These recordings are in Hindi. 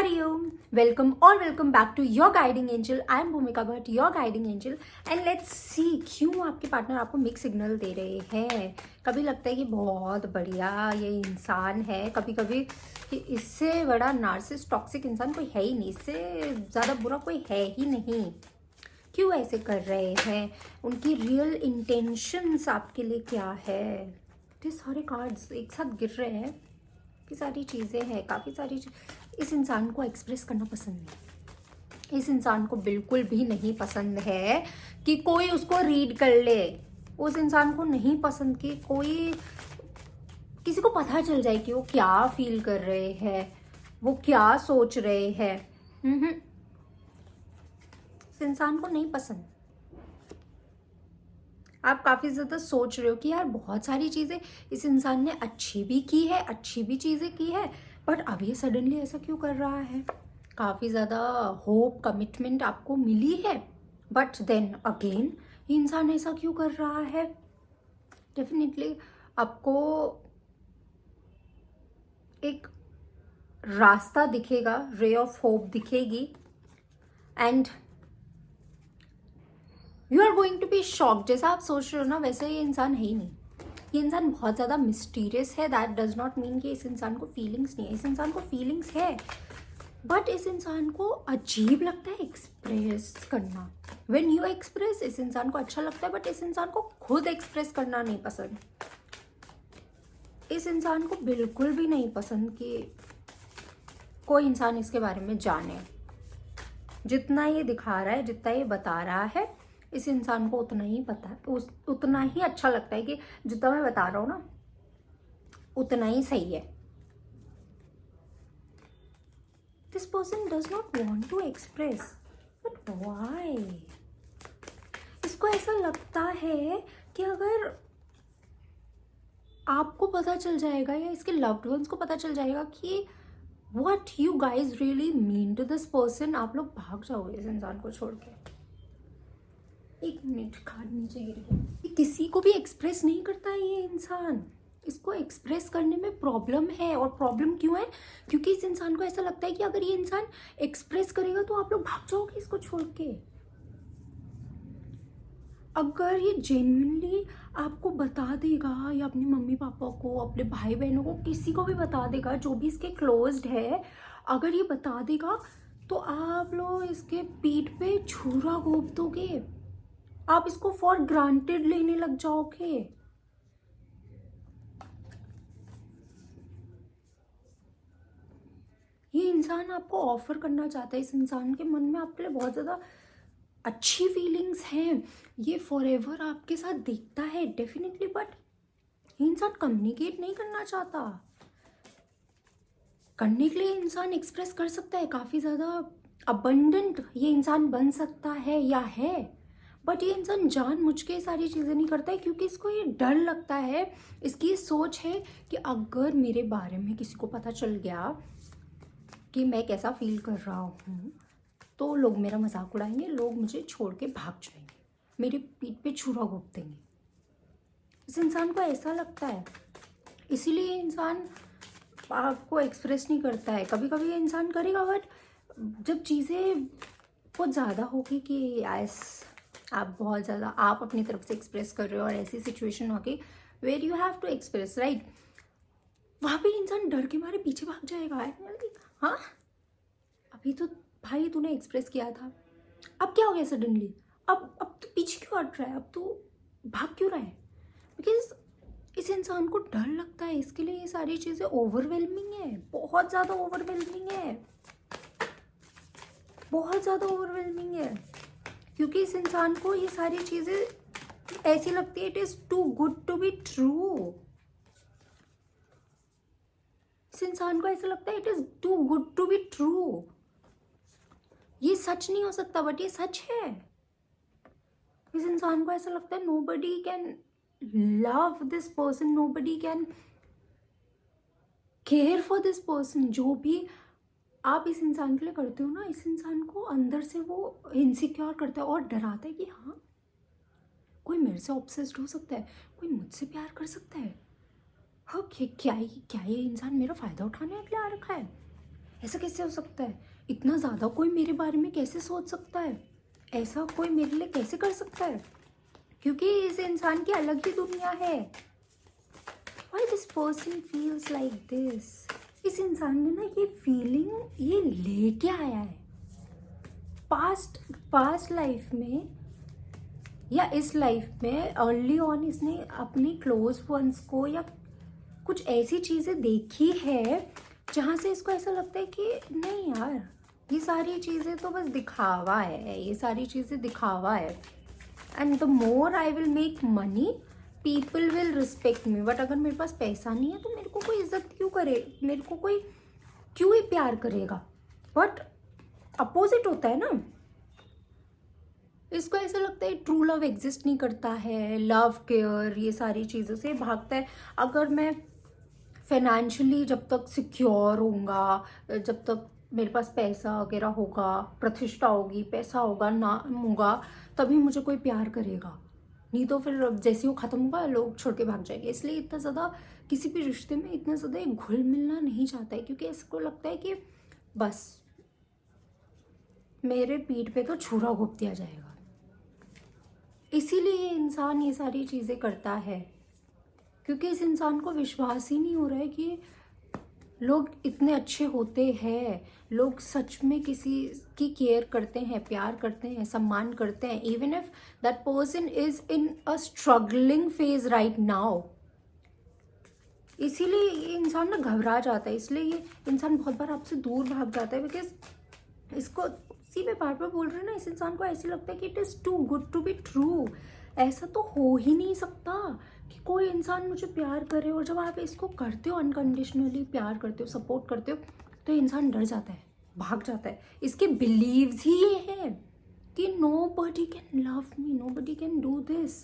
Hariom, welcome back to your guiding angel. I am Bhumika Bhatt, your guiding angel. And let's see क्यों आपके पार्टनर आपको मिक्स सिग्नल दे रहे हैं. कभी लगता है कि बहुत बढ़िया ये इंसान है, कभी कभी कि इससे बड़ा नार्सिसिस्ट टॉक्सिक इंसान कोई है ही नहीं, इससे ज़्यादा बुरा कोई है ही नहीं. क्यों ऐसे कर रहे हैं, उनकी रियल इंटेंशंस आपके लिए क्या है. ये सारे कार्ड्स एक साथ गिर रहे हैं, काफ़ी सारी चीज़ें हैं, काफ़ी सारी इस इंसान को एक्सप्रेस करना पसंद नहीं. इस इंसान को बिल्कुल भी नहीं पसंद है कि कोई उसको रीड कर ले. उस इंसान को नहीं पसंद कि कोई किसी को पता चल जाए कि वो क्या फील कर रहे हैं, वो क्या सोच रहे हैं. इस इंसान को नहीं पसंद. आप काफ़ी ज़्यादा सोच रहे हो कि यार बहुत सारी चीज़ें इस इंसान ने अच्छी भी की है, अच्छी भी चीज़ें की है, बट अब ये सडनली ऐसा क्यों कर रहा है. काफ़ी ज़्यादा होप, कमिटमेंट आपको मिली है, बट देन अगेन ये इंसान ऐसा क्यों कर रहा है. डेफिनेटली आपको एक रास्ता दिखेगा, रे ऑफ होप दिखेगी, and you are going to be shock. जैसा आप सोच रहे हो ना, वैसे ये इंसान है ही नहीं. ये इंसान बहुत ज़्यादा मिस्टीरियस है. दैट डज नॉट मीन कि इस इंसान को फीलिंग्स नहीं है. इस इंसान को फीलिंग्स है, बट इस इंसान को अजीब लगता है एक्सप्रेस करना. व्हेन यू एक्सप्रेस, इस इंसान को अच्छा लगता है, बट इस इंसान को खुद एक्सप्रेस करना नहीं पसंद. इस इंसान को बिल्कुल भी नहीं पसंद कि कोई इंसान इसके बारे में जाने. जितना ये दिखा रहा है, जितना ये बता रहा है, इस इंसान को उतना ही पता है, उतना ही अच्छा लगता है कि जितना मैं बता रहा हूँ ना, उतना ही सही है. This person does not want to express, but why. इसको ऐसा लगता है कि अगर आपको पता चल जाएगा या इसके लव्ड वंस को पता चल जाएगा कि what you guys really mean to this person, आप लोग भाग जाओगे इस इंसान को छोड़ के. एक मिनट, खाद नीचे गिर गया. किसी को भी एक्सप्रेस नहीं करता है ये इंसान. इसको एक्सप्रेस करने में प्रॉब्लम है. और प्रॉब्लम क्यों है? क्योंकि इस इंसान को ऐसा लगता है कि अगर ये इंसान एक्सप्रेस करेगा तो आप लोग भाग जाओगे इसको छोड़ के. अगर ये जेन्युइनली आपको बता देगा, या अपने मम्मी पापा को, अपने भाई बहनों को, किसी को भी बता देगा, जो भी इसके क्लोज्ड है, अगर ये बता देगा तो आप लोग इसके पीठ पे छुरा घोंप दोगे. आप इसको फॉर ग्रांटेड लेने लग जाओगे. ये इंसान आपको ऑफर करना चाहता है. इस इंसान के मन में आपके लिए बहुत ज़्यादा अच्छी फीलिंग्स हैं. ये फॉरएवर आपके साथ देखता है डेफिनेटली, बट ये इंसान कम्युनिकेट नहीं करना चाहता. करने के लिए इंसान एक्सप्रेस कर सकता है, काफ़ी ज़्यादा अबंडेंट ये इंसान बन सकता है या है, बट ये इंसान जानबूझ के सारी चीज़ें नहीं करता है, क्योंकि इसको ये डर लगता है. इसकी ये सोच है कि अगर मेरे बारे में किसी को पता चल गया कि मैं कैसा फील कर रहा हूँ, तो लोग मेरा मजाक उड़ाएंगे, लोग मुझे छोड़ के भाग जाएंगे, मेरी पीठ पे छुरा घोंप देंगे. इस इंसान को ऐसा लगता है, इसीलिए इंसान आपको एक्सप्रेस नहीं करता है. कभी कभी ये इंसान करेगा, बट जब चीज़ें बहुत ज़्यादा होगी कि यस आप बहुत ज़्यादा आप अपनी तरफ से एक्सप्रेस कर रहे हो, और ऐसी सिचुएशन होगी where you have to express, right, वहाँ पे इंसान डर के मारे पीछे भाग जाएगा. हाँ, अभी तो भाई तूने एक्सप्रेस किया था, अब क्या हो गया सडनली, अब तो पीछे क्यों हट रहा है, अब तो भाग क्यों रहा है. बिकॉज इस इंसान को डर लगता है. इसके लिए ये सारी चीज़ें ओवरवेलमिंग है, बहुत ज़्यादा ओवरवेलमिंग है, बहुत ज़्यादा ओवरवेलमिंग है. क्योंकि इस इंसान को ये सारी चीज़ें ऐसी लगती है, it is too good to be true. इस इंसान को ऐसा लगता है it is too good to be true. ये सच नहीं हो सकता, बट ये सच है. इस इंसान को ऐसा लगता है nobody can love this person, nobody can care for this person. जो भी आप इस इंसान के लिए करते हो ना, इस इंसान को अंदर से वो इनसिक्योर करता है और डराता है कि हाँ, कोई मेरे से ऑब्सेस्ड हो सकता है, कोई मुझसे प्यार कर सकता है. हाँ, क्या ये इंसान मेरा फ़ायदा उठाने के लिए आ रखा है. ऐसा कैसे हो सकता है? इतना ज़्यादा कोई मेरे बारे में कैसे सोच सकता है? ऐसा कोई मेरे लिए कैसे कर सकता है? क्योंकि इस इंसान की अलग ही दुनिया है। Why this person feels like this? इस इंसान ने ना ये फीलिंग ये लेके आया है पास्ट लाइफ में या इस लाइफ में। अर्ली ऑन इसने अपने क्लोज वंस को या कुछ ऐसी चीज़ें देखी है जहाँ से इसको ऐसा लगता है कि नहीं यार, ये सारी चीज़ें तो बस दिखावा है, ये सारी चीज़ें दिखावा है। And the more I will make money people will respect me. But अगर मेरे पास पैसा नहीं है तो मेरे को कोई इज्जत क्यों करे, मेरे को कोई क्यों ही प्यार करेगा? बट अपोजिट होता है ना। इसको ऐसा लगता है ट्रू लव एग्जिस्ट नहीं करता है, लव केयर ये सारी चीज़ों से भागता है। अगर मैं फाइनेंशियली जब तक सिक्योर होऊंगा, जब तक मेरे पास पैसा वगैरह होगा, प्रतिष्ठा होगी, पैसा होगा, नाम होगा, तभी मुझे कोई प्यार करेगा। नहीं तो फिर जैसे वो ख़त्म होगा लोग छोड़ के भाग जाएंगे। इसलिए इतना ज़्यादा किसी भी रिश्ते में इतना ज़्यादा घुल मिलना नहीं चाहता है, क्योंकि इसको लगता है कि बस मेरे पीठ पे तो छुरा घोंप दिया जाएगा। इसीलिए ये इंसान ये सारी चीज़ें करता है, क्योंकि इस इंसान को विश्वास ही नहीं हो रहा है कि लोग इतने अच्छे होते हैं, लोग सच में किसी की केयर करते हैं, प्यार करते हैं, सम्मान करते हैं, even if that person is in a struggling phase right now. इसीलिए ये इंसान ना घबरा जाता है, इसलिए ये इंसान बहुत बार आपसे दूर भाग जाता है। बिकॉज इसको उसी में बार बार बोल रहे हैं ना, इस इंसान को ऐसे लगता है कि it is too good to be true. ऐसा तो हो ही नहीं सकता कि कोई इंसान मुझे प्यार करे। और जब आप इसको करते हो, अनकंडीशनली प्यार करते हो, सपोर्ट करते हो, तो इंसान डर जाता है, भाग जाता है। इसके बिलीव्स ही ये है कि nobody can love me, nobody can do this.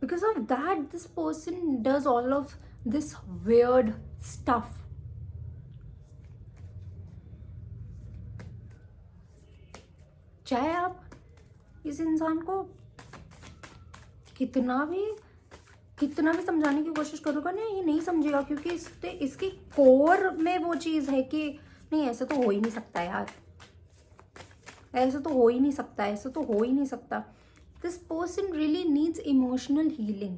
Because of that, this person does all of this weird stuff. चाहे आप इस इंसान को कितना भी समझाने की कोशिश करोगे ना, ये नहीं समझेगा, क्योंकि इसकी कोर में वो चीज़ है कि नहीं, ऐसा तो हो ही नहीं सकता यार, ऐसा तो हो ही नहीं सकता, ऐसा तो हो ही नहीं सकता। This person really needs emotional healing.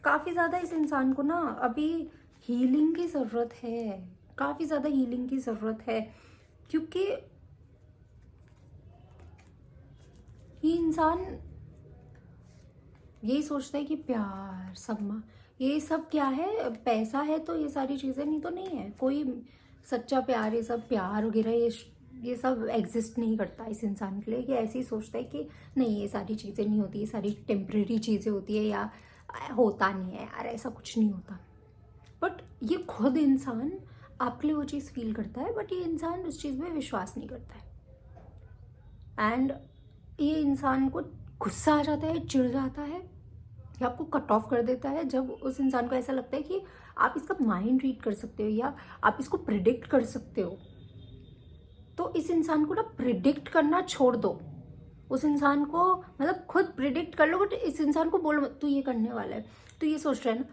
काफ़ी ज़्यादा इस इंसान को ना अभी हीलिंग की ज़रूरत है, काफ़ी ज़्यादा हीलिंग की ज़रूरत है। क्योंकि ये इंसान यही सोचता है कि प्यार सम्मान ये सब क्या है, पैसा है तो ये सारी चीज़ें, नहीं तो नहीं है कोई सच्चा प्यार। ये सब प्यार वगैरह ये सब एग्जिस्ट नहीं करता इस इंसान के लिए। कि ऐसे ही सोचता है कि नहीं, ये सारी चीज़ें नहीं होती, ये सारी टेम्प्रेरी चीज़ें होती है, या होता नहीं है यार, ऐसा कुछ नहीं होता। बट ये खुद इंसान आपके लिए वो चीज़ फील करता है, बट ये इंसान उस चीज़ में विश्वास नहीं करता है। एंड ये इंसान को गुस्सा आ जाता है, चिढ़ जाता है, या आपको कट ऑफ कर देता है जब उस इंसान को ऐसा लगता है कि आप इसका माइंड रीड कर सकते हो या आप इसको प्रिडिक्ट कर सकते हो। तो इस इंसान को ना प्रिडिक्ट करना छोड़ दो। उस इंसान को मतलब खुद प्रिडिक्ट कर लो, बट इस इंसान को बोलो तू ये करने वाला है, तू ये सोच रहा है ना।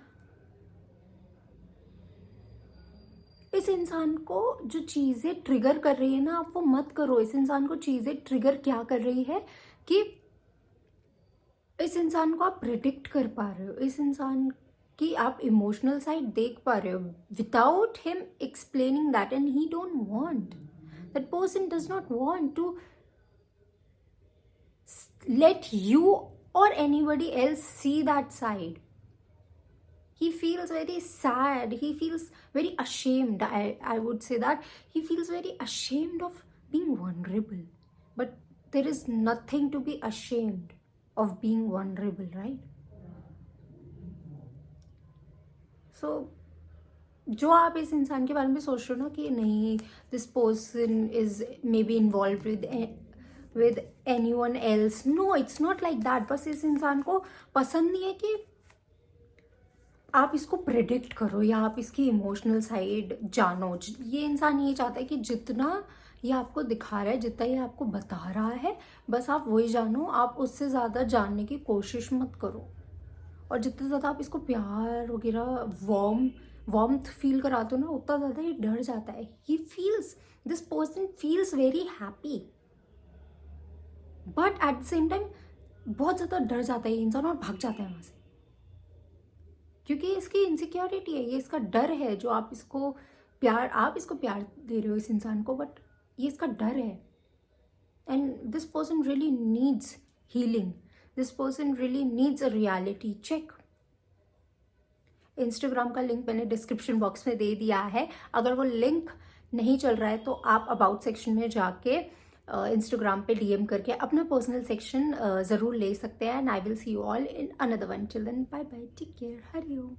इस इंसान को जो चीज़ें ट्रिगर कर रही है ना, आप वो मत करो। इस इंसान को चीज़ें ट्रिगर क्या कर रही है कि इस इंसान को आप प्रिडिक्ट कर पा रहे हो, इस इंसान की आप इमोशनल साइड देख पा रहे हो without him explaining that. And he don't want, that person does not want to let you or anybody else see that side. He feels very sad, he feels very ashamed. I would say that he feels very ashamed of being vulnerable, but there is nothing to be ashamed of being vulnerable, right? So जो आप इस इंसान के बारे में सोच रहे हो ना कि नहीं, this person is may be involve with anyone else, no, it's not like that. बस इस इंसान को पसंद नहीं है कि आप इसको प्रेडिक्ट करो या आप इसकी इमोशनल साइड जानो। ये इंसान ये चाहता है कि जितना ये आपको दिखा रहा है, जितना ये आपको बता रहा है, बस आप वही जानो, आप उससे ज़्यादा जानने की कोशिश मत करो। और जितना ज़्यादा आप इसको प्यार वगैरह वार्म वार्मथ फील कराते हो ना, उतना ज़्यादा ये डर जाता है। This person feels very happy, but at the same time बहुत ज़्यादा डर जाता है ये इंसान और भाग जाता है वहाँ से, क्योंकि इसकी इनसिक्योरिटी है, ये इसका डर है। जो आप इसको प्यार दे रहे हो इस इंसान को, बट ये इसका डर है। And this person really needs healing, this person really needs a reality check. Instagram का लिंक मैंने डिस्क्रिप्शन बॉक्स में दे दिया है। अगर वो लिंक नहीं चल रहा है तो आप अबाउट सेक्शन में जाके इंस्टाग्राम पे डीएम करके अपना पर्सनल सेक्शन ज़रूर ले सकते हैं। And I will see you all in another one. Till then bye bye, take care, Hari Om.